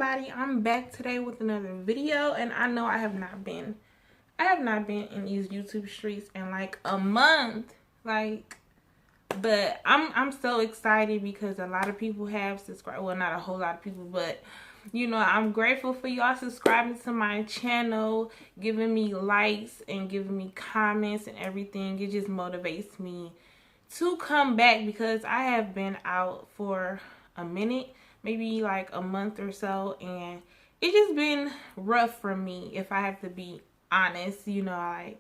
Everybody, I'm back today with another video, and I know I have not been in these YouTube streets in like a month, but I'm so excited because a lot of people have subscribed. Well, not a whole lot of people, but I'm grateful for y'all subscribing to my channel, giving me likes and giving me comments and everything. It just motivates me to come back because I have been out for a minute, maybe like a month or so, and it's just been rough for me, if I have to be honest. I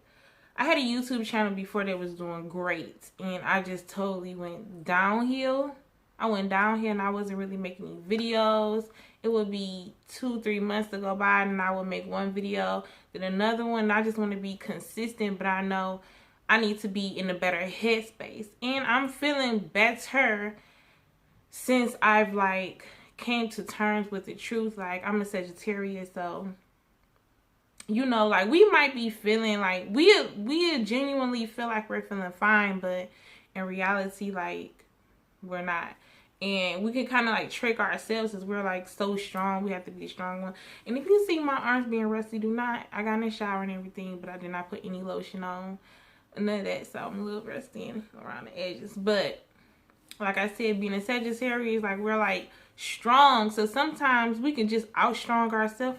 had a YouTube channel before that was doing great, and I just totally went downhill. I went downhill and I wasn't really making any videos. It would be 2-3 months to go by and I would make one video, then another one. I just want to be consistent, but I know I need to be in a better headspace. And I'm feeling better since I've came to terms with the truth. Like, I'm a Sagittarius, so we might be feeling like we genuinely feel like we're feeling fine, but in reality, we're not. And we can kind of trick ourselves as we're so strong. We have to be the strong one. And if you see my arms being rusty, do not. I got in the shower and everything, but I did not put any lotion on. None of that, so I'm a little rusty around the edges. But like I said, being a Sagittarius, we're strong. So sometimes we can just outstrong ourselves.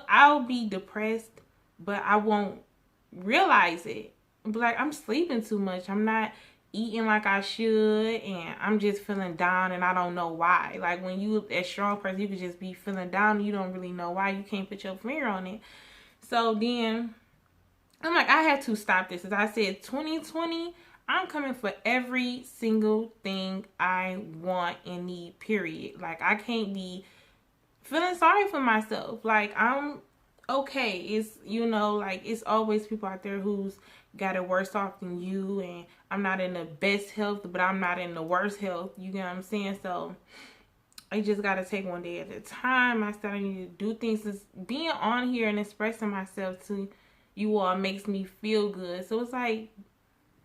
I'll be depressed, but I won't realize it. But I'm sleeping too much. I'm not eating like I should, and I'm just feeling down, and I don't know why. When you a strong person, you could just be feeling down, and you don't really know why. You can't put your finger on it. So then I'm like, I have to stop this. As I said, 2020, I'm coming for every single thing I want and need, period. I can't be feeling sorry for myself. I'm okay. It's, it's always people out there who's got it worse off than you, and I'm not in the best health, but I'm not in the worst health. You get what I'm saying? So I just got to take one day at a time. I started to do things. Being on here and expressing myself to you all makes me feel good. So it's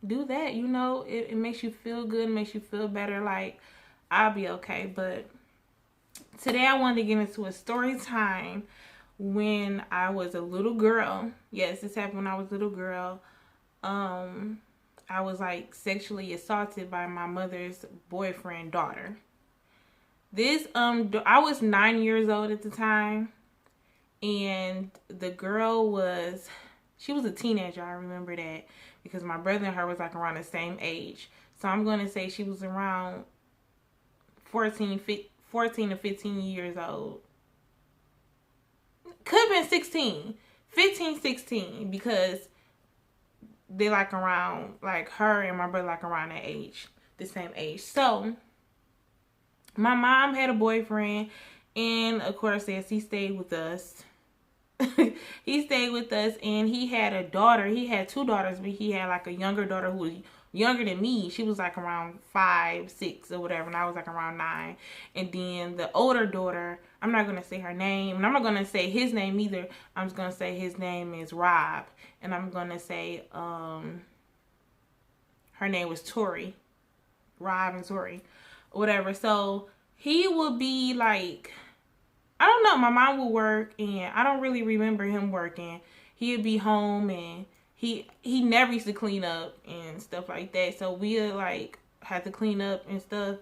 do that, it makes you feel good, makes you feel better. I'll be okay. But today I wanted to get into a story time when I was a little girl. Yes, this happened when I was a little girl. I was sexually assaulted by my mother's boyfriend daughter. I was 9 years old at the time, and the girl she was a teenager. I remember that because my brother and her was around the same age. So I'm going to say she was around 14 to 15 years old. Could have been 16, 15, 16, because they around, her and my brother around that age, the same age. So my mom had a boyfriend, and of course, as he stayed with us, he stayed with us, and he had a daughter. He had two daughters, but he had a younger daughter who was younger than me. She was around 5, 6 or whatever, and I was around 9. And then the older daughter, I'm not gonna say her name, and I'm not gonna say his name either. I'm just gonna say his name is Rob, and I'm gonna say her name was Tori, Rob and Tori, whatever. So he would be I don't know, my mom would work, and I don't really remember him working. He'd be home, and he never used to clean up and stuff like that. So we had to clean up and stuff.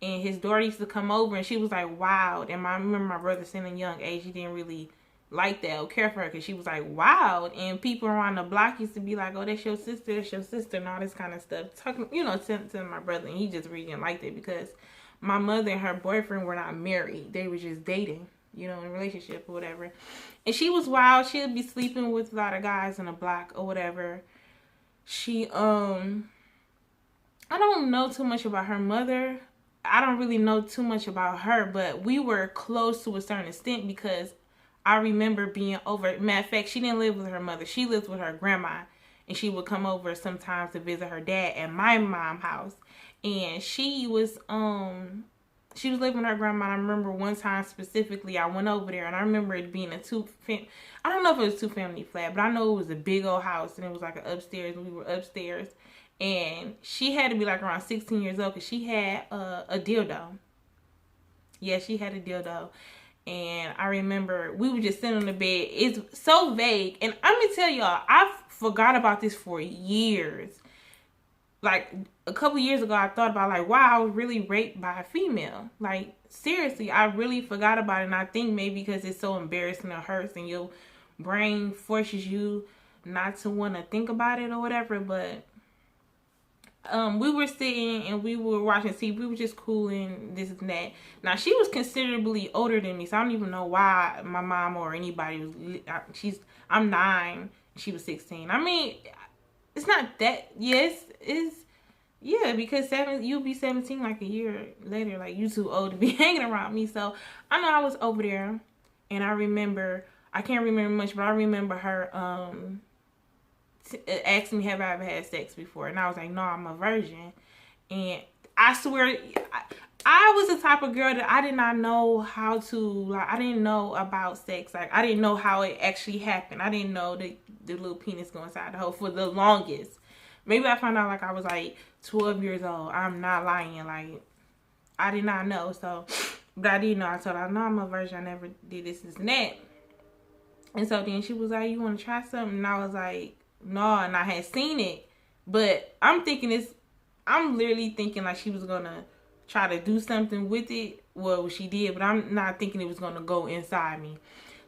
And his daughter used to come over, and she was wild. And I remember my brother saying at a young age, he didn't really like that or care for her because she was wild. And people around the block used to be oh, that's your sister, and all this kind of stuff. Talking, to my brother, and he just really didn't like that because my mother and her boyfriend were not married. They were just dating, in a relationship or whatever. And she was wild. She would be sleeping with a lot of guys in the block or whatever. She, I don't know too much about her mother. I don't really know too much about her, but we were close to a certain extent because I remember being over. Matter of fact, she didn't live with her mother. She lived with her grandma, and she would come over sometimes to visit her dad at my mom's house. And she was living with her grandma. And I remember one time specifically, I went over there, and I remember it being I don't know if it was a 2-family flat, but I know it was a big old house, and it was an upstairs, and we were upstairs. And she had to be around 16 years old because she had a dildo. Yeah, she had a dildo. And I remember we were just sitting on the bed. It's so vague. And I'm going to tell y'all, I forgot about this for years. Like, a couple years ago, I thought about, like, wow, I was really raped by a female. Like, seriously, I really forgot about it. And I think maybe because it's so embarrassing or hurts and your brain forces you not to want to think about it or whatever. But we were sitting and we were watching TV. We were just cooling, this and that. Now, she was considerably older than me, so I don't even know why my mom or anybody was. I'm 9. She was 16. I mean, it's not that. Yes, it's yeah, because you'll be 17 like a year later. Like, you too old to be hanging around me. So I know I was over there, and I remember. I can't remember much, but I remember her asked me, have I ever had sex before? And I was like, no, I'm a virgin. And I swear, I was the type of girl that I did not know how to, like, I didn't know about sex. Like, I didn't know how it actually happened. I didn't know the little penis go inside the hole for the longest. Maybe I found out, like, I was, like, 12 years old. I'm not lying. Like, I did not know. So, but I did know. I told her, no, I'm a virgin. I never did this and that. And so then she was like, you want to try something? And I was like, no, and I had seen it, but I'm literally thinking like she was gonna try to do something with it. Well, she did, but I'm not thinking it was gonna go inside me.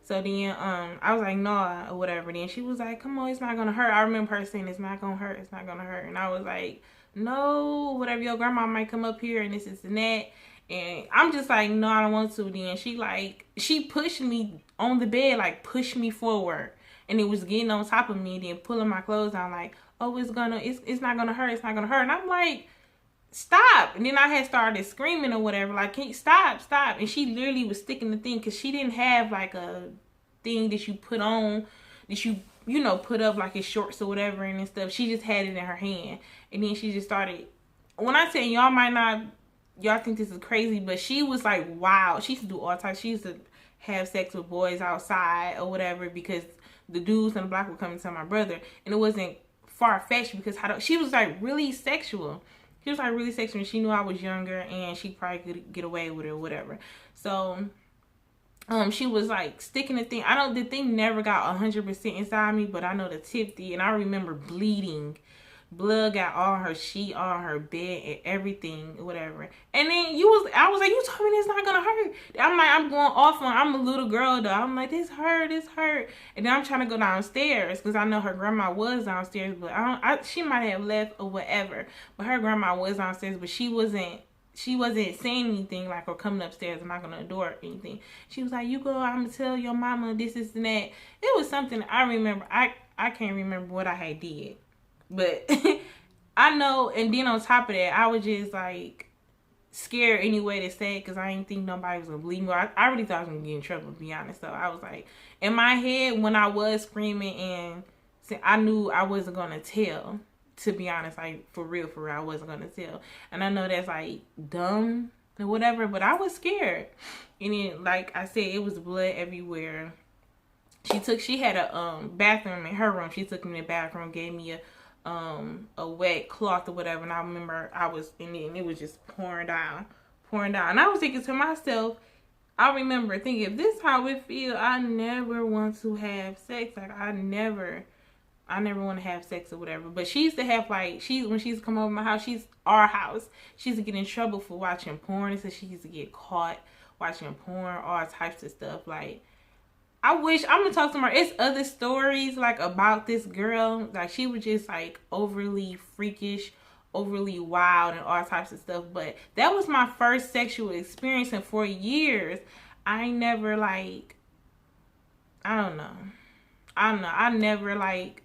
So then, I was like, no, or whatever. Then she was like, come on, it's not gonna hurt. I remember her saying, it's not gonna hurt, it's not gonna hurt. And I was like, no, whatever, your grandma might come up here and this and that. And I'm just like, no, I don't want to. Then she pushed me on the bed, like pushed me forward. And it was getting on top of me, then pulling my clothes down, like, oh, it's not gonna hurt, it's not gonna hurt. And I'm like, stop. And then I had started screaming or whatever, like, can you stop. And she literally was sticking the thing, because she didn't have like a thing that you put on, that you put up like in shorts or whatever and stuff. She just had it in her hand. And then she just started, when I say y'all think this is crazy, but she was like, wow. She used to do all types. She used to have sex with boys outside or whatever, because the dudes on the block would come and tell my brother. And it wasn't far-fetched, because she was like really sexual. She was like really sexual, and she knew I was younger, and she probably could get away with it or whatever. So she was like sticking the thing. The thing never got 100% inside me, but I know the tip did. And I remember bleeding. Blood got on her sheet, on her bed, and everything, whatever. And then I was like, you told me it's not gonna hurt. I'm like, I'm going off on, I'm a little girl though. I'm like, this hurt. And then I'm trying to go downstairs, because I know her grandma was downstairs, but she might have left or whatever. But her grandma was downstairs, but she wasn't saying anything, like, or coming upstairs and knocking on the door or anything. She was like, you go, I'm gonna tell your mama this and that. It was something I remember. I can't remember what I had did. But I know, and then on top of that, I was just like scared anyway to say it, because I didn't think nobody was gonna believe me. I really thought I was gonna get in trouble, to be honest. So I was like, in my head, when I was screaming, and I knew I wasn't gonna tell, to be honest, like for real, I wasn't gonna tell. And I know that's like dumb or whatever, but I was scared. And then, like I said, it was blood everywhere. She had a bathroom in her room. She took me in the bathroom, gave me a wet cloth or whatever, and I remember I was in it, and it was just pouring down. And I was thinking to myself, I remember thinking, if this is how it feel, I never want to have sex. Like, I never want to have sex or whatever. But she used to have, like, when she used to come over my house, our house, she used to get in trouble for watching porn. And so she used to get caught watching porn, all types of stuff. Like, I wish, I'm gonna talk to her. It's other stories like about this girl. Like, she was just like overly freakish, overly wild, and all types of stuff. But that was my first sexual experience, and for years I never like, I don't know. I never like,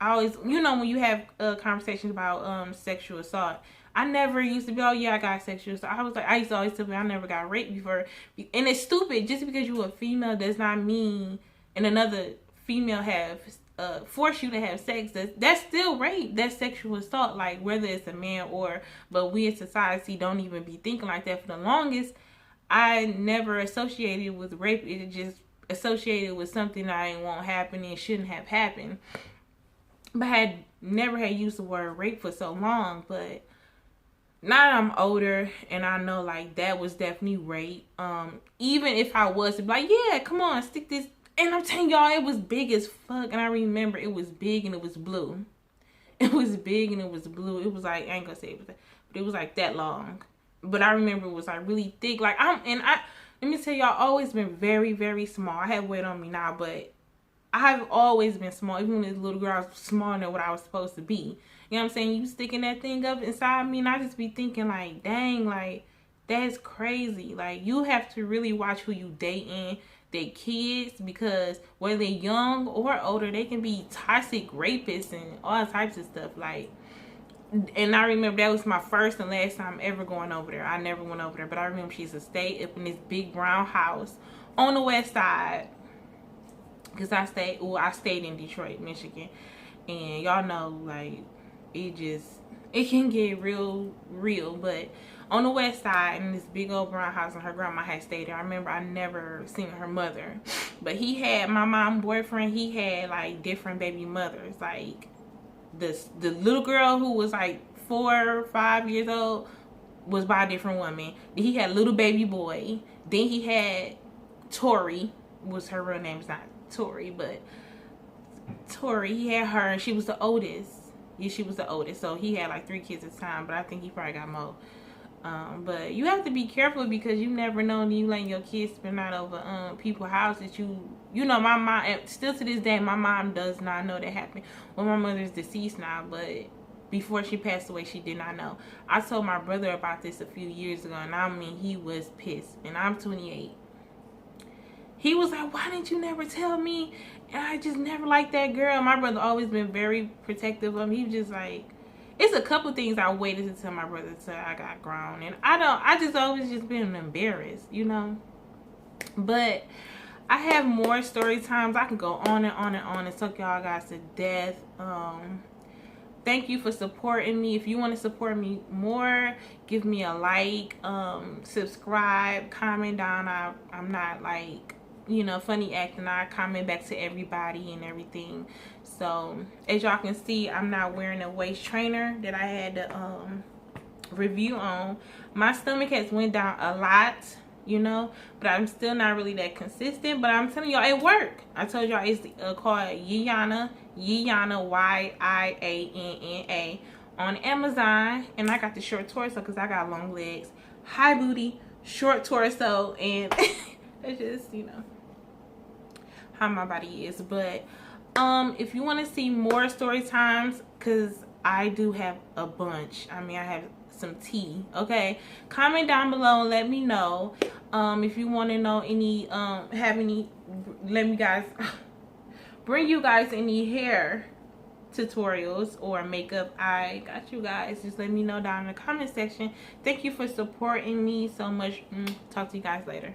I always, when you have conversations about sexual assault, I never used to be, oh yeah, I got sexual assault. I used to always tell me I never got raped before. And it's stupid. Just because you're a female does not mean, and another female have force you to have sex. That's still rape. That's sexual assault. Like, whether it's a man but we as society don't even be thinking like that. For the longest, I never associated with rape. It just associated with something I didn't want happen and shouldn't have happened. But I had never had used the word rape for so long. But now that I'm older and I know like that was definitely rape, even if I was to be like, yeah, come on, stick this, and I'm telling y'all, it was big as fuck, and I remember it was big and it was blue. It was big and it was blue. It was like, I ain't gonna say it was, but it was like that long. But I remember it was like really thick. Like let me tell y'all, always been very, very small. I have weight on me now, but I have always been small. Even when this little girl, I was smaller than what I was supposed to be. You know what I'm saying? You sticking that thing up inside me, and I just be thinking like, dang, like that's crazy. Like you have to really watch who you dating, their kids, because whether they're young or older, they can be toxic rapists and all types of stuff. Like, and I remember that was my first and last time ever going over there. I never went over there, but I remember she used to stay up in this big brown house on the west side. Cause I stayed in Detroit, Michigan, and y'all know like it can get real, but on the west side in this big old brown house, and her grandma had stayed there. I remember I never seen her mother, but he had my mom's boyfriend. He had like different baby mothers. Like the little girl who was like 4 or 5 years old was by a different woman. Then he had a little baby boy. Then he had Tori, was her real name's not Tori, but Tori, he had her, and she was the oldest. Yeah, she was the oldest, so he had like 3 kids at the time, but I think he probably got more. But you have to be careful because you never know, and you letting your kids spend out over people's houses. You know, my mom, still to this day, my mom does not know that happened. Well, my mother's deceased now, but before she passed away, she did not know. I told my brother about this a few years ago, and I mean, he was pissed, and I'm 28. He was like, why didn't you never tell me? And I just never liked that girl. My brother always been very protective of me. He was just like, it's a couple things I waited to tell my brother till I got grown. And I just always just been embarrassed, you know. But I have more story times. I can go on and on and on and talk y'all guys to death. Thank you for supporting me. If you want to support me more, give me a like, subscribe, comment down. I'm not like, you know, funny acting. I comment back to everybody and everything. So as y'all can see, I'm not wearing a waist trainer that I had to review on. My stomach has went down a lot, you know, but I'm still not really that consistent. But I'm telling y'all, it worked. I told y'all it's called Yianna, Yianna, on Amazon. And I got the short torso because I got long legs, high booty, short torso, and it's just, you know, how my body is. But if you want to see more story times, because I do have a bunch. I mean, I have some tea. Okay, comment down below and let me know. If you want to know any let me guys bring you guys any hair tutorials or makeup, I got you guys. Just let me know down in the comment section. Thank you for supporting me so much. Talk to you guys later.